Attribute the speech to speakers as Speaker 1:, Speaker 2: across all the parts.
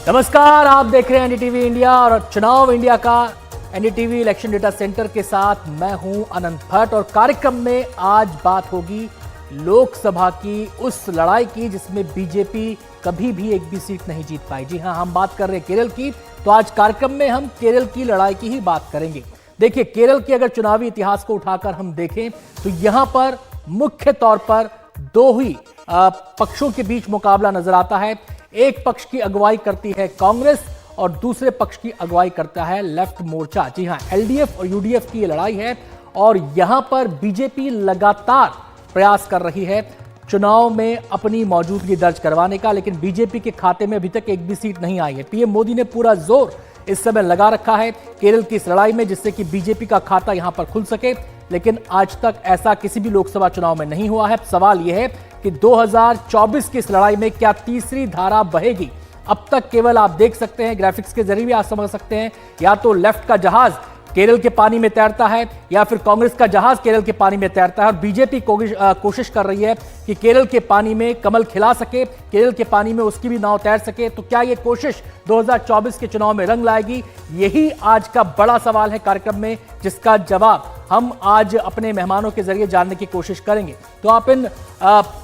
Speaker 1: नमस्कार, आप देख रहे हैं एनडीटीवी इंडिया और चुनाव इंडिया का एनडीटीवी इलेक्शन डेटा सेंटर के साथ मैं हूं अनंत भट्ट। और कार्यक्रम में आज बात होगी लोकसभा की उस लड़ाई की जिसमें बीजेपी कभी भी एक भी सीट नहीं जीत पाई। जी हां, हम बात कर रहे हैं केरल की। तो आज कार्यक्रम में हम केरल की लड़ाई की ही बात करेंगे। देखिए, केरल के अगर चुनावी इतिहास को उठाकर हम देखें तो यहां पर मुख्य तौर पर दो ही पक्षों के बीच मुकाबला नजर आता है। एक पक्ष की अगुवाई करती है कांग्रेस और दूसरे पक्ष की अगुवाई करता है लेफ्ट मोर्चा। जी हां, एलडीएफ और यूडीएफ की यह लड़ाई है और यहां पर बीजेपी लगातार प्रयास कर रही है चुनाव में अपनी मौजूदगी दर्ज करवाने का, लेकिन बीजेपी के खाते में अभी तक एक भी सीट नहीं आई है। पीएम मोदी ने पूरा जोर इस समय लगा रखा है केरल की इस लड़ाई में, जिससे कि बीजेपी का खाता यहां पर खुल सके, लेकिन आज तक ऐसा किसी भी लोकसभा चुनाव में नहीं हुआ है। सवाल यह है कि 2024 की इस लड़ाई में क्या तीसरी धारा बहेगी? अब तक केवल आप देख सकते हैं, ग्राफिक्स के जरिए भी आप समझ सकते हैं, या तो लेफ्ट का जहाज केरल के पानी में तैरता है या फिर कांग्रेस का जहाज केरल के पानी में तैरता है। और बीजेपी कोशिश कर रही है कि केरल के पानी में कमल खिला सके, केरल के पानी में उसकी भी नाव तैर सके। तो क्या यह कोशिश 2024 के चुनाव में रंग लाएगी? यही आज का बड़ा सवाल है कार्यक्रम में, जिसका जवाब हम आज अपने मेहमानों के जरिए जानने की कोशिश करेंगे। तो आप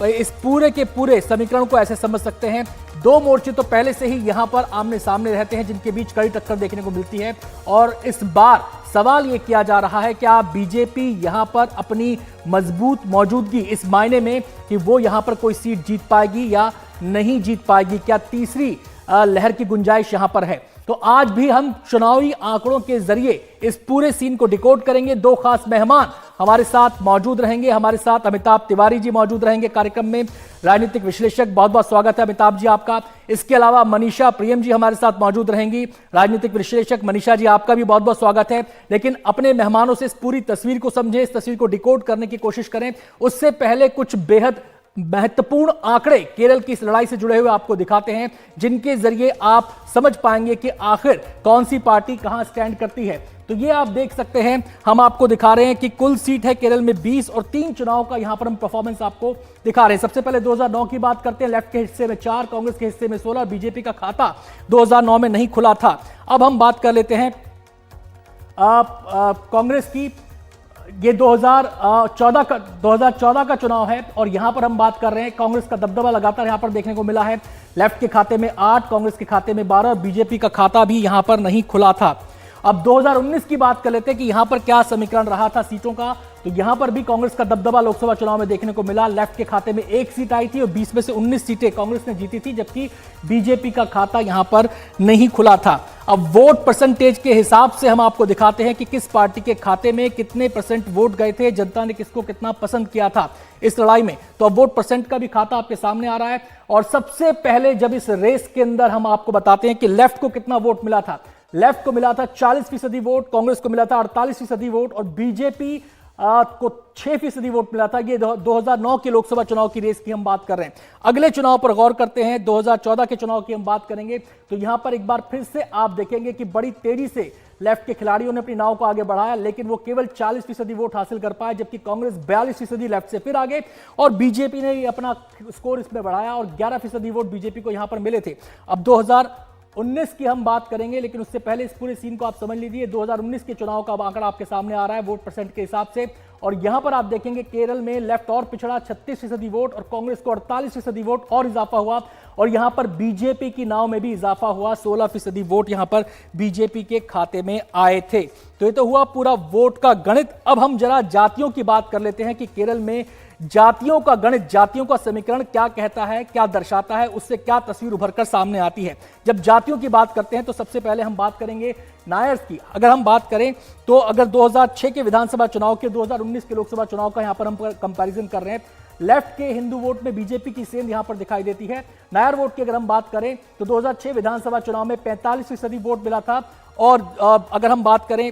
Speaker 1: इस पूरे के पूरे समीकरण को ऐसे समझ सकते हैं, दो मोर्चे तो पहले से ही यहां पर आमने सामने रहते हैं, जिनके बीच कड़ी टक्कर देखने को मिलती है। और इस बार सवाल यह किया जा रहा है कि क्या बीजेपी यहां पर अपनी मजबूत मौजूदगी इस मायने में कि वो यहां पर कोई सीट जीत पाएगी या नहीं जीत पाएगी, क्या तीसरी लहर की गुंजाइश यहां पर है? तो आज भी हम चुनावी आंकड़ों के जरिए इस पूरे सीन को डिकोड करेंगे। दो खास मेहमान हमारे साथ मौजूद रहेंगे। हमारे साथ अमिताभ तिवारी जी मौजूद रहेंगे कार्यक्रम में, राजनीतिक विश्लेषक। बहुत बहुत स्वागत है अमिताभ जी आपका। इसके अलावा मनीषा प्रियम जी हमारे साथ मौजूद रहेंगी, राजनीतिक विश्लेषक। मनीषा जी, आपका भी बहुत बहुत स्वागत है। लेकिन अपने मेहमानों से इस पूरी तस्वीर को समझें, इस तस्वीर को डिकोड करने की कोशिश करें। उससे पहले कुछ बेहद महत्वपूर्ण आंकड़े केरल की इस लड़ाई से जुड़े हुए आपको दिखाते हैं, जिनके जरिए आप समझ पाएंगे कि आखिर कौन सी पार्टी कहां स्टैंड करती है। तो ये आप देख सकते हैं, हम आपको दिखा रहे हैं कि कुल सीट है केरल में 20 और 3 चुनाव का यहां पर हम परफॉर्मेंस आपको दिखा रहे हैं। सबसे पहले 2009 की बात करते हैं। लेफ्ट के हिस्से में 4, कांग्रेस के हिस्से में 16, बीजेपी का खाता 2009 में नहीं खुला था। अब हम बात कर लेते हैं कांग्रेस की। ये 2014 का चुनाव है और यहां पर हम बात कर रहे हैं, कांग्रेस का दबदबा लगातार यहां पर देखने को मिला है। लेफ्ट के खाते में 8, कांग्रेस के खाते में 12 और बीजेपी का खाता भी यहां पर नहीं खुला था। अब 2019 की बात कर लेते हैं कि यहां पर क्या समीकरण रहा था सीटों का। तो यहां पर भी कांग्रेस का दबदबा लोकसभा चुनाव में देखने को मिला। लेफ्ट के खाते में 1 सीट आई थी और 20 में से 19 सीटें कांग्रेस ने जीती थी, जबकि बीजेपी का खाता यहां पर नहीं खुला था। अब वोट परसेंटेज के हिसाब से हम आपको दिखाते हैं कि किस पार्टी के खाते में कितने % वोट गए थे, जनता ने किसको कितना पसंद किया था इस लड़ाई में। तो अब वोट परसेंट का भी खाता आपके सामने आ रहा है। और सबसे पहले जब इस रेस के अंदर हम आपको बताते हैं कि लेफ्ट को कितना वोट मिला था। लेफ्ट को मिला था 40% वोट, कांग्रेस को मिला था 48% वोट और बीजेपी को 6% वोट मिला था। ये 2009 के लोकसभा चुनाव की रेस की हम बात कर रहे हैं। अगले चुनाव पर गौर करते हैं, 2014 के चुनाव की हम बात करेंगे। तो यहां पर एक बार फिर से आप देखेंगे कि बड़ी तेजी से लेफ्ट के खिलाड़ियों ने अपनी नाव को आगे बढ़ाया, लेकिन वो केवल 40% वोट हासिल कर पाए, जबकि कांग्रेस 42% लेफ्ट से फिर आगे और बीजेपी ने अपना स्कोर इसमें बढ़ाया और 11% वोट बीजेपी को यहां पर मिले थे। अब 2019 की हम बात करेंगे, लेकिन उससे पहले इस पूरे सीन को आप समझ लीजिए। 2019 के चुनाव का आंकड़ा आपके सामने आ रहा है वोट परसेंट के हिसाब से। और यहां पर आप देखेंगे केरल में लेफ्ट और पिछड़ा 36% वोट और कांग्रेस को 48% वोट और इजाफा हुआ। और यहां पर बीजेपी की नाव में भी इजाफा हुआ, 16% वोट यहां पर बीजेपी के खाते में आए थे। तो ये तो हुआ पूरा वोट का गणित। अब हम जरा जातियों की बात कर लेते हैं कि केरल में जातियों का गणित, जातियों का समीकरण क्या कहता है, क्या दर्शाता है, उससे क्या तस्वीर उभरकर सामने आती है। जब जातियों की बात करते हैं तो सबसे पहले हम बात करेंगे नायर्स की। अगर हम बात करें तो अगर 2006 के विधानसभा चुनाव के 2019 के लोकसभा चुनाव का यहां पर हम कंपैरिजन कर रहे हैं, लेफ्ट के हिंदू वोट में बीजेपी की सेंध यहां पर दिखाई देती है। नायर वोट की अगर हम बात करें तो 2006 विधानसभा चुनाव में 45% वोट मिला था। और अगर हम बात करें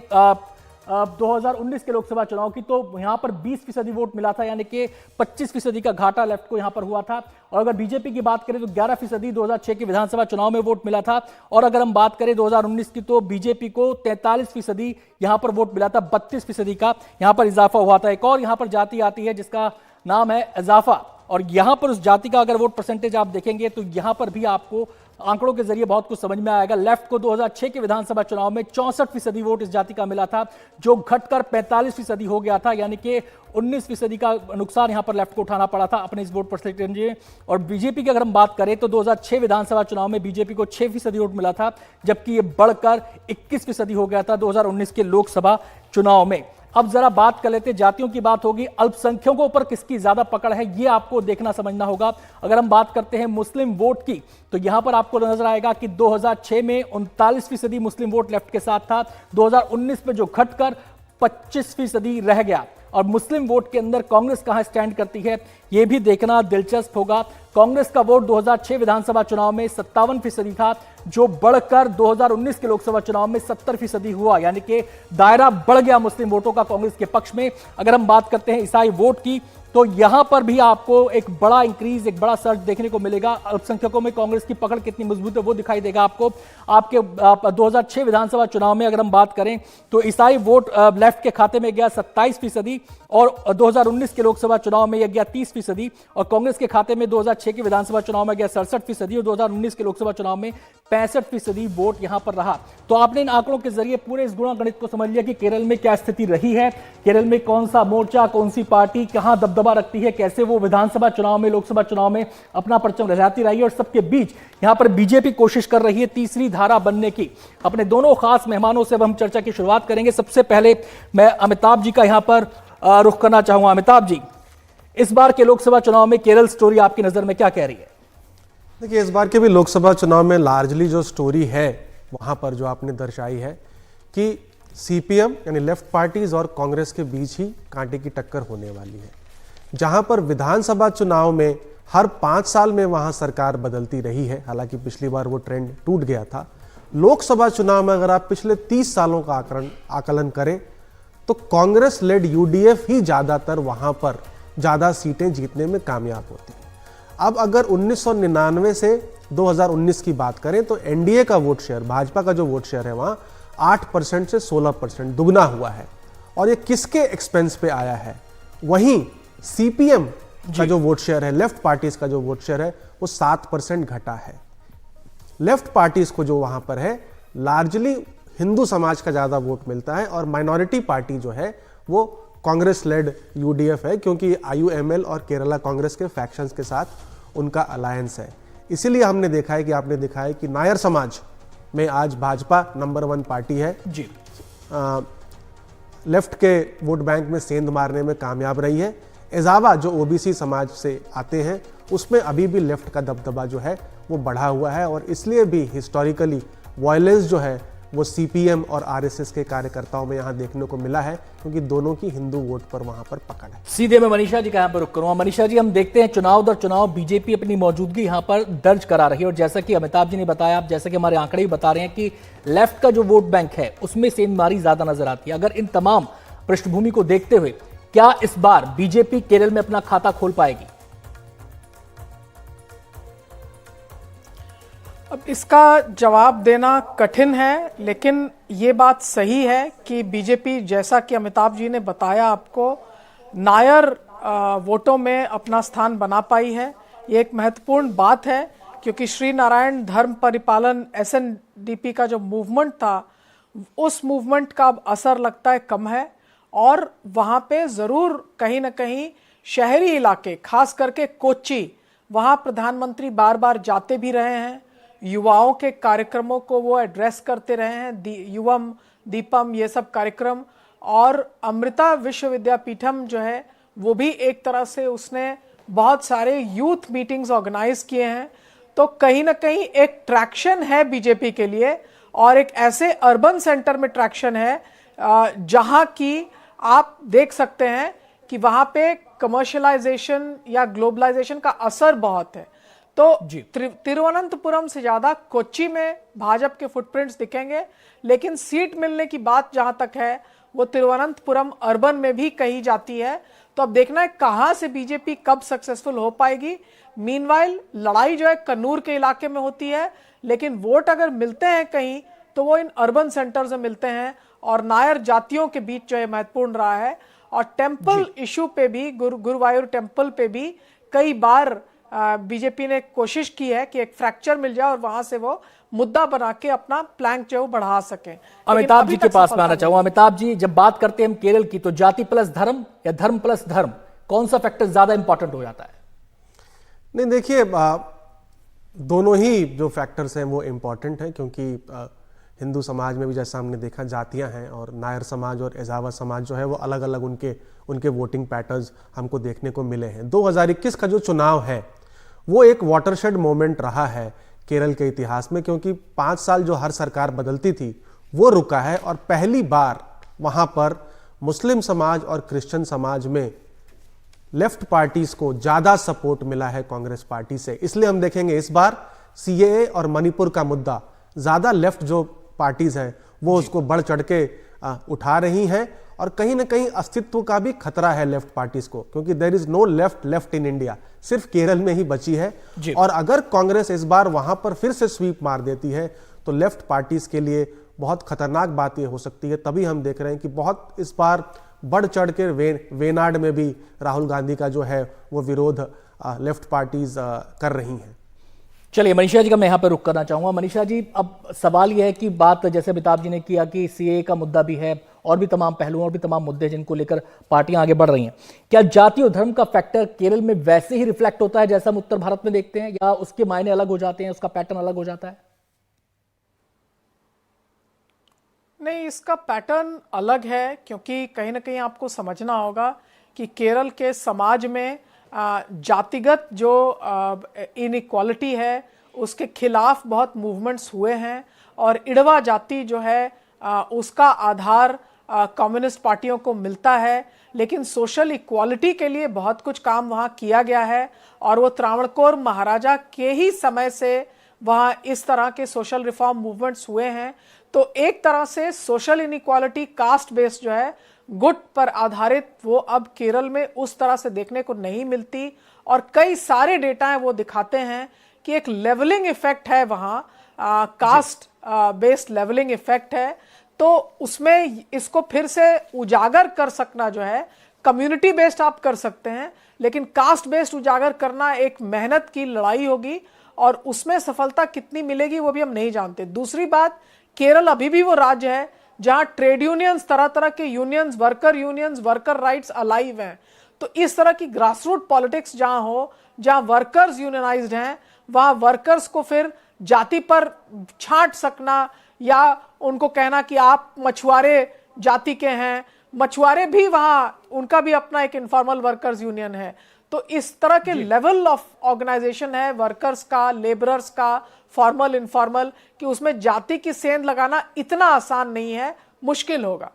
Speaker 1: 2019 के लोकसभा चुनाव की, तो यहां पर 20% वोट मिला था, यानी कि 25% का घाटा लेफ्ट को यहां पर हुआ था। और अगर बीजेपी की बात करें तो 11% 2006 के विधानसभा चुनाव में वोट मिला था। और अगर हम बात करें 2019 की, तो बीजेपी को 43% यहां पर वोट मिला था, 32% का यहां पर इजाफा हुआ था। एक और यहां पर जाति आती है जिसका नाम है इजाफा, और यहां पर उस जाति का अगर वोट परसेंटेज आप देखेंगे तो यहां पर भी आपको आंकड़ों के जरिए बहुत कुछ समझ में आएगा। लेफ्ट को 2006 के विधानसभा चुनाव में 64% वोट इस जाति का मिला था, जो घटकर 45% हो गया था, यानी कि 19% का नुकसान यहां पर लेफ्ट को उठाना पड़ा था अपने इस वोट परसेंटेज में। और बीजेपी की अगर हम बात करें तो 2006 विधानसभा चुनाव में बीजेपी को 6% वोट मिला था, जबकि यह बढ़कर 21% हो गया था 2019 के लोकसभा चुनाव में। अब जरा बात कर लेते, जातियों की बात होगी, अल्पसंख्यकों पर किसकी ज्यादा पकड़ है ये आपको देखना समझना होगा। अगर हम बात करते हैं मुस्लिम वोट की तो यहां पर आपको नजर आएगा कि 2006 में 39% मुस्लिम वोट लेफ्ट के साथ था, 2019 में जो घटकर 25% रह गया। और मुस्लिम वोट के अंदर कांग्रेस कहां स्टैंड करती है यह भी देखना दिलचस्प होगा। कांग्रेस का वोट 2006 विधानसभा चुनाव में 57% था, जो बढ़कर 2019 के लोकसभा चुनाव में 70% हुआ, यानी कि दायरा बढ़ गया मुस्लिम वोटों का कांग्रेस के पक्ष में। अगर हम बात करते हैं ईसाई वोट की तो यहां पर भी आपको एक बड़ा इंक्रीज, एक बड़ा सर्च देखने को मिलेगा। अल्पसंख्यकों में कांग्रेस की पकड़ कितनी मजबूत है वो दिखाई देगा आपको। आपके 2006 विधानसभा चुनाव में अगर हम बात करें तो ईसाई वोट लेफ्ट के खाते में गया 27%, और 2019 के लोकसभा चुनाव में यह गया 30%, और कांग्रेस के खाते में 2006 के विधानसभा चुनाव में गया 67%, और 2019 के लोकसभा चुनाव में 65% वोट यहां पर रहा। तो आपने इन आंकड़ों के जरिए पूरे इस गुणा-गणित को समझ लिया कि केरल में क्या स्थिति रही है, केरल में कौन सा मोर्चा, कौन सी पार्टी कहां दबदबा रखती है, कैसे वो विधानसभा चुनाव में, लोकसभा चुनाव में अपना परचम लहराती रही है। और सबके बीच यहां पर बीजेपी कोशिश कर रही है तीसरी धारा बनने की। अपने दोनों खास मेहमानों से अब हम चर्चा की शुरुआत करेंगे। सबसे पहले मैं अमिताभ जी का यहां पर रुख करना चाहूंगा। अमिताभ जी, इस बार के लोकसभा चुनाव में केरल स्टोरी आपकी नजर में क्या कह रही है?
Speaker 2: देखिए, इस बार के भी लोकसभा चुनाव में लार्जली जो स्टोरी है वहां पर जो आपने दर्शाई है कि सीपीएम यानी लेफ्ट पार्टीज और कांग्रेस के बीच ही कांटे की टक्कर होने वाली है। जहां पर विधानसभा चुनाव में हर 5 साल में वहां सरकार बदलती रही है, हालांकि पिछली बार वो ट्रेंड टूट गया था। लोकसभा चुनाव में अगर आप पिछले 30 सालों का आकलन करें तो कांग्रेस लेड यूडीएफ ही ज्यादातर वहां पर ज्यादा सीटें जीतने में कामयाब होती है। अब अगर 1999 से 2019 की बात करें तो एनडीए का वोट शेयर, भाजपा का जो वोट शेयर है वहां 8% से 16% दुगना हुआ है। और ये किसके एक्सपेंस पे आया है? वहीं सीपीएम का जो वोट शेयर है, लेफ्ट पार्टीज का जो वोट शेयर है, वो 7% घटा है। लेफ्ट पार्टीज को जो वहां पर है लार्जली हिंदू समाज का ज्यादा वोट मिलता है, और माइनॉरिटी पार्टी जो है वो कांग्रेस लेड यूडीएफ है, क्योंकि आईयूएमएल और केरला कांग्रेस के फैक्शंस के साथ उनका अलायंस है। इसीलिए हमने देखा है कि आपने देखा है कि नायर समाज में आज भाजपा नंबर 1 पार्टी है जी। लेफ्ट के वोट बैंक में सेंध मारने में कामयाब रही है। एजावा जो ओबीसी समाज से आते हैं उसमें अभी भी लेफ्ट का दबदबा जो है वो बढ़ा हुआ है, और इसलिए भी हिस्टोरिकली वायलेंस जो है वो सीपीएम और आरएसएस के कार्यकर्ताओं में यहां देखने को मिला है, क्योंकि दोनों की हिंदू वोट पर वहां पर पकड़ है।
Speaker 1: सीधे मैं मनीषा जी का यहां पर रुक करूंगा। मनीषा जी, हम देखते हैं चुनाव दर चुनाव बीजेपी अपनी मौजूदगी यहां पर दर्ज करा रही है, और जैसा कि अमिताभ जी ने बताया, जैसा कि हमारे आंकड़े भी बता रहे हैं कि लेफ्ट का जो वोट बैंक है उसमें सेंधमारी ज्यादा नजर आती है। अगर इन तमाम पृष्ठभूमि को देखते हुए क्या इस बार बीजेपी केरल में अपना खाता खोल पाएगी?
Speaker 3: अब इसका जवाब देना कठिन है, लेकिन ये बात सही है कि बीजेपी, जैसा कि अमिताभ जी ने बताया आपको, नायर वोटों में अपना स्थान बना पाई है। ये एक महत्वपूर्ण बात है, क्योंकि श्री नारायण धर्म परिपालन एसएनडीपी का जो मूवमेंट था, उस मूवमेंट का अब असर लगता है कम है, और वहाँ पे ज़रूर कहीं ना कहीं शहरी इलाके, खास करके कोच्चि, वहाँ प्रधानमंत्री बार बार जाते भी रहे हैं, युवाओं के कार्यक्रमों को वो एड्रेस करते रहे हैं, युवम दीपम ये सब कार्यक्रम, और अमृता विश्वविद्यापीठम जो है वो भी एक तरह से उसने बहुत सारे यूथ मीटिंग्स ऑर्गेनाइज किए हैं। तो कहीं ना कहीं एक ट्रैक्शन है बीजेपी के लिए, और एक ऐसे अर्बन सेंटर में ट्रैक्शन है जहां की आप देख सकते हैं कि वहां पे कमर्शियलाइजेशन या ग्लोबलाइजेशन का असर बहुत है। तो तिरुवनंतपुरम से ज्यादा कोच्चि में भाजपा के फुटप्रिंट्स दिखेंगे, लेकिन सीट मिलने की बात जहां तक है वो तिरुवनंतपुरम अर्बन में भी कही जाती है। तो अब देखना है कहां से बीजेपी कब सक्सेसफुल हो पाएगी। मीनवाइल लड़ाई जो है कन्नूर के इलाके में होती है, लेकिन वोट अगर मिलते हैं कहीं तो वो इन अर्बन सेंटर्स में मिलते हैं, और नायर जातियों के बीच जो है महत्वपूर्ण रहा है। और टेम्पल इशू पे भी, गुरुवायूर टेम्पल पे भी कई बार बीजेपी ने कोशिश की है कि एक फ्रैक्चर मिल जाए और वहां से वो मुद्दा बना के अपना प्लैंक जो बढ़ा सके।
Speaker 1: अमिताभ जी के पास में आना चाहूंगा। अमिताभ जी, जब बात करते हैं हम केरल की, तो जाति प्लस धर्म या धर्म प्लस धर्म, कौन सा फैक्टर ज्यादा इंपॉर्टेंट हो जाता है?
Speaker 2: नहीं, देखिए, दोनों ही जो फैक्टर्स हैं वो इम्पॉर्टेंट हैं, क्योंकि हिंदू समाज में भी जैसा हमने देखा जातियां हैं, और नायर समाज और एजावा समाज जो है वो अलग अलग उनके वोटिंग पैटर्न्स हमको देखने को मिले हैं। 2021 का जो चुनाव है वो एक वाटरशेड मोमेंट रहा है केरल के इतिहास में, क्योंकि 5 साल जो हर सरकार बदलती थी वो रुका है, और पहली बार वहां पर मुस्लिम समाज और क्रिश्चियन समाज में लेफ्ट पार्टीज को ज्यादा सपोर्ट मिला है कांग्रेस पार्टी से। इसलिए हम देखेंगे इस बार सीएए और मणिपुर का मुद्दा ज्यादा लेफ्ट जो पार्टीज हैं वो उसको बढ़ चढ़ के उठा रही हैं, और कहीं ना कहीं अस्तित्व का भी खतरा है लेफ्ट पार्टीज को, क्योंकि there is no left in India, सिर्फ केरल में ही बची है। और अगर कांग्रेस इस बार वहां पर फिर से स्वीप मार देती है तो लेफ्ट पार्टीज के लिए बहुत खतरनाक बात ये हो सकती है। तभी हम देख रहे हैं कि बहुत इस बार बढ़ चढ़ के वेनाड में भी राहुल गांधी का जो है वो विरोध लेफ्ट पार्टीज कर रही हैं।
Speaker 1: चलिए मनीषा जी का मैं यहाँ पर रुक करना चाहूंगा। मनीषा जी, अब सवाल यह है कि बात जैसे अमिताभ जी ने किया कि सीएए का मुद्दा भी है, और भी तमाम पहलू और भी तमाम मुद्दे जिनको लेकर पार्टियां आगे बढ़ रही हैं। क्या जाति और धर्म का फैक्टर केरल में वैसे ही रिफ्लेक्ट होता है जैसा हम उत्तर भारत में देखते हैं, या उसके मायने अलग हो जाते हैं, उसका पैटर्न अलग हो जाता है?
Speaker 3: नहीं, इसका पैटर्न अलग है, क्योंकि कहीं ना कहीं आपको समझना होगा कि केरल के समाज में जातिगत जो इनइक्वालिटी है उसके खिलाफ बहुत मूवमेंट्स हुए हैं, और इड़वा जाति जो है उसका आधार कम्युनिस्ट पार्टियों को मिलता है, लेकिन सोशल इक्वालिटी के लिए बहुत कुछ काम वहाँ किया गया है, और वो त्रावणकोर महाराजा के ही समय से वहाँ इस तरह के सोशल रिफॉर्म मूवमेंट्स हुए हैं। तो एक तरह से सोशल इनइक्वालिटी कास्ट बेस्ड जो है, गुट पर आधारित, वो अब केरल में उस तरह से देखने को नहीं मिलती, और कई सारे डेटा हैं वो दिखाते हैं कि एक लेवलिंग इफेक्ट है वहाँ, कास्ट बेस्ड लेवलिंग इफेक्ट है। तो उसमें इसको फिर से उजागर कर सकना जो है, कम्युनिटी बेस्ड आप कर सकते हैं, लेकिन कास्ट बेस्ड उजागर करना एक मेहनत की लड़ाई होगी, और उसमें सफलता कितनी मिलेगी वो भी हम नहीं जानते। दूसरी बात, केरल अभी भी वो राज्य है जहां ट्रेड यूनियंस, तरह तरह के यूनियंस, वर्कर राइट्स अलाइव हैं। तो इस तरह की ग्रासरूट पॉलिटिक्स जहां हो, जहां वर्कर्स यूनियनाइज्ड हैं, वहां वर्कर्स को फिर जाति पर छांट सकना, या उनको कहना कि आप मछुआरे जाति के हैं, मछुआरे भी वहां, उनका भी अपना एक इनफॉर्मल वर्कर्स यूनियन है। तो इस तरह के लेवल ऑफ ऑर्गेनाइजेशन है वर्कर्स का, लेबरर्स का, फॉर्मल इनफॉर्मल, कि उसमें जाति की सेंध लगाना इतना आसान नहीं है, मुश्किल होगा।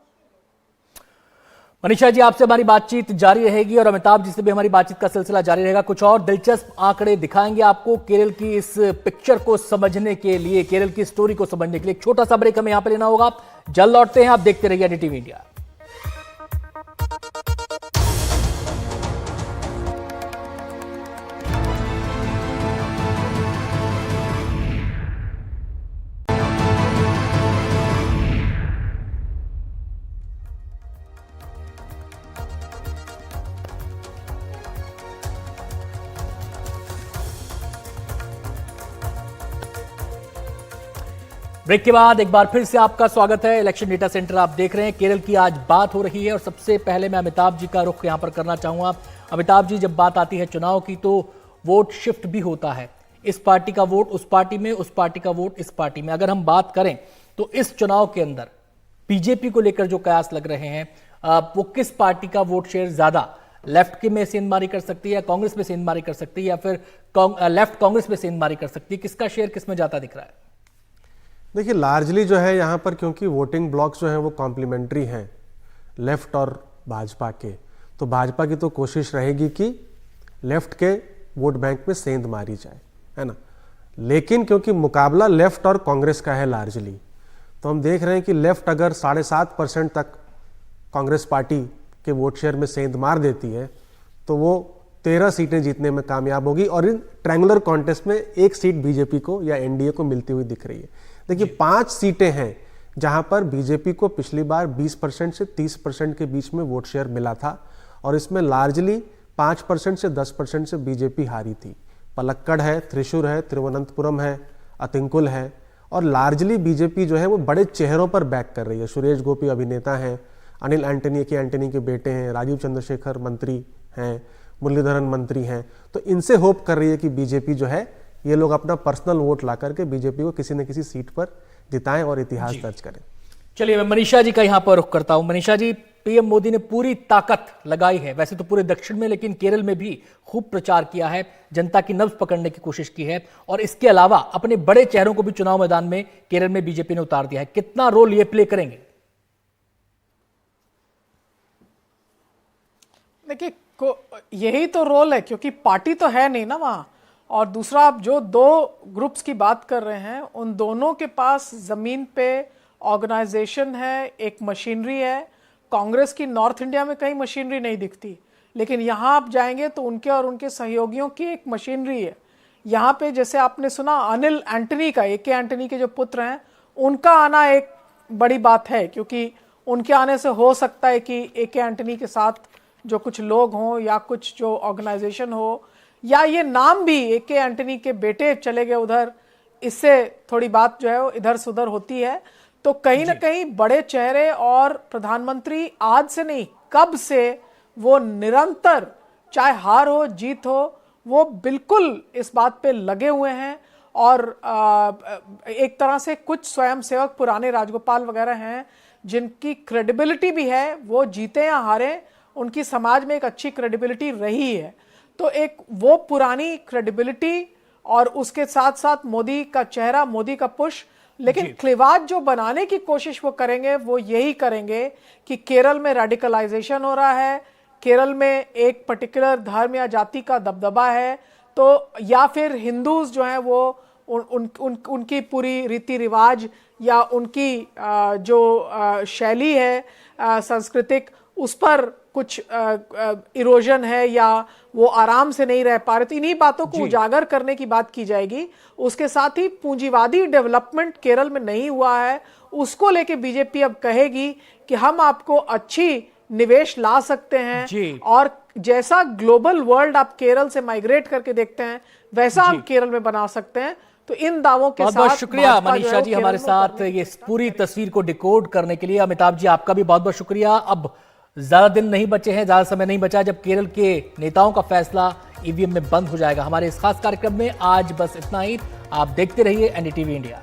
Speaker 1: मनीषा जी, आपसे हमारी बातचीत जारी रहेगी, और अमिताभ जी से भी हमारी बातचीत का सिलसिला जारी रहेगा। कुछ और दिलचस्प आंकड़े दिखाएंगे आपको केरल की इस पिक्चर को समझने के लिए, केरल की स्टोरी को समझने के लिए। एक छोटा सा ब्रेक हमें यहां पर लेना होगा, जल्द लौटते हैं। आप देखते रहिए एनडीटीवी इंडिया। ब्रेक के बाद एक बार फिर से आपका स्वागत है। इलेक्शन डेटा सेंटर आप देख रहे हैं। केरल की आज बात हो रही है, और सबसे पहले मैं अमिताभ जी का रुख यहां पर करना चाहूंगा। अमिताभ जी, जब बात आती है चुनाव की तो वोट शिफ्ट भी होता है, इस पार्टी का वोट उस पार्टी में, उस पार्टी का वोट इस पार्टी में। अगर हम बात करें तो इस चुनाव के अंदर बीजेपी को लेकर जो कयास लग रहे हैं, वो किस पार्टी का वोट शेयर ज्यादा लेफ्ट के में सेंधमारी कर सकती है, या कांग्रेस में सेंधमारी कर सकती है, या फिर लेफ्ट कांग्रेस में सेंधमारी कर सकती है? किसका शेयर किस में ज्यादा दिख रहा है?
Speaker 2: देखिए, लार्जली जो है यहाँ पर, क्योंकि वोटिंग ब्लॉक्स जो हैं वो कॉम्प्लीमेंट्री हैं लेफ्ट और भाजपा के, तो भाजपा की तो कोशिश रहेगी कि लेफ्ट के वोट बैंक में सेंध मारी जाए, है ना। लेकिन क्योंकि मुकाबला लेफ्ट और कांग्रेस का है लार्जली, तो हम देख रहे हैं कि लेफ्ट अगर 7.5% तक कांग्रेस पार्टी के वोट शेयर में सेंध मार देती है तो वो 13 सीटें जीतने में कामयाब होगी, और इन ट्रायंगुलर कॉन्टेस्ट में 1 सीट बीजेपी को या एनडीए को मिलती हुई दिख रही है। देखिए, 5 सीटें हैं जहां पर बीजेपी को पिछली बार 20% से 30% के बीच में वोट शेयर मिला था, और इसमें लार्जली 5% से 10% से बीजेपी हारी थी। पलक्कड़ है, त्रिशूर है, तिरुवनंतपुरम है, अतिंकुल है, और लार्जली बीजेपी जो है वो बड़े चेहरों पर बैक कर रही है। सुरेश गोपी अभिनेता हैं, अनिल एंटनी के बेटे हैं, राजीव चंद्रशेखर मंत्री हैं, मुरलीधरन मंत्री हैं, तो इनसे होप कर रही है कि बीजेपी जो है ये लोग अपना पर्सनल वोट ला करके बीजेपी को किसी न किसी सीट पर जिताएं और इतिहास दर्ज करें।
Speaker 1: चलिए मैं मनीषा जी का यहां पर रुख करता हूं। मनीषा जी, पीएम मोदी ने पूरी ताकत लगाई है, वैसे तो पूरे दक्षिण में, लेकिन केरल में भी खूब प्रचार किया है, जनता की नब्ज पकड़ने की कोशिश की है, और इसके अलावा अपने बड़े चेहरों को भी चुनाव मैदान में केरल में बीजेपी ने उतार दिया है। कितना रोल ये प्ले करेंगे?
Speaker 3: देखिए, यही तो रोल है, क्योंकि पार्टी तो है नहीं ना वहां। और दूसरा, आप जो दो ग्रुप्स की बात कर रहे हैं, उन दोनों के पास जमीन पे ऑर्गेनाइजेशन है, एक मशीनरी है। कांग्रेस की नॉर्थ इंडिया में कहीं मशीनरी नहीं दिखती, लेकिन यहाँ आप जाएंगे तो उनके और उनके सहयोगियों की एक मशीनरी है। यहाँ पे जैसे आपने सुना, अनिल एंटनी का, ए.के. एंटनी के जो पुत्र हैं, उनका आना एक बड़ी बात है, क्योंकि उनके आने से हो सकता है कि ए.के. एंटनी के साथ जो कुछ लोग हों या कुछ जो ऑर्गेनाइजेशन हो, या ये नाम भी ए.के. एंटनी के बेटे चले गए उधर, इससे थोड़ी बात जो है वो इधर से उधर होती है। तो कहीं ना कहीं बड़े चेहरे, और प्रधानमंत्री आज से नहीं, कब से वो निरंतर, चाहे हार हो जीत हो, वो बिल्कुल इस बात पे लगे हुए हैं। और एक तरह से कुछ स्वयंसेवक पुराने राजगोपाल वगैरह हैं जिनकी क्रेडिबिलिटी भी है, वो जीते या हारे उनकी समाज में एक अच्छी क्रेडिबिलिटी रही है। तो एक वो पुरानी क्रेडिबिलिटी, और उसके साथ साथ मोदी का चेहरा, मोदी का पुश। लेकिन क्लिवाज जो बनाने की कोशिश वो करेंगे, वो यही करेंगे कि केरल में रेडिकलाइजेशन हो रहा है, केरल में एक पर्टिकुलर धर्म या जाति का दबदबा है, तो या फिर हिंदूज जो हैं वो उनकी पूरी रीति रिवाज या उनकी जो शैली है सांस्कृतिक, उस पर कुछ इरोजन है, या वो आराम से नहीं रह पा रहे। तो इन्हीं बातों को उजागर करने की बात की जाएगी। उसके साथ ही पूंजीवादी डेवलपमेंट केरल में नहीं हुआ है, उसको लेके बीजेपी अब कहेगी कि हम आपको अच्छी निवेश ला सकते हैं, और जैसा ग्लोबल वर्ल्ड आप केरल से माइग्रेट करके देखते हैं, वैसा आप केरल में बना सकते हैं। तो इन दावों के साथ
Speaker 1: बहुत शुक्रिया मनीषा जी हमारे साथ ये पूरी तस्वीर को डिकोड करने के लिए। अमिताभ जी, आपका भी बहुत बहुत शुक्रिया। अब ज्यादा दिन नहीं बचे हैं, ज्यादा समय नहीं बचा जब केरल के नेताओं का फैसला ईवीएम में बंद हो जाएगा। हमारे इस खास कार्यक्रम में आज बस इतना ही। आप देखते रहिए एनडीटीवी इंडिया।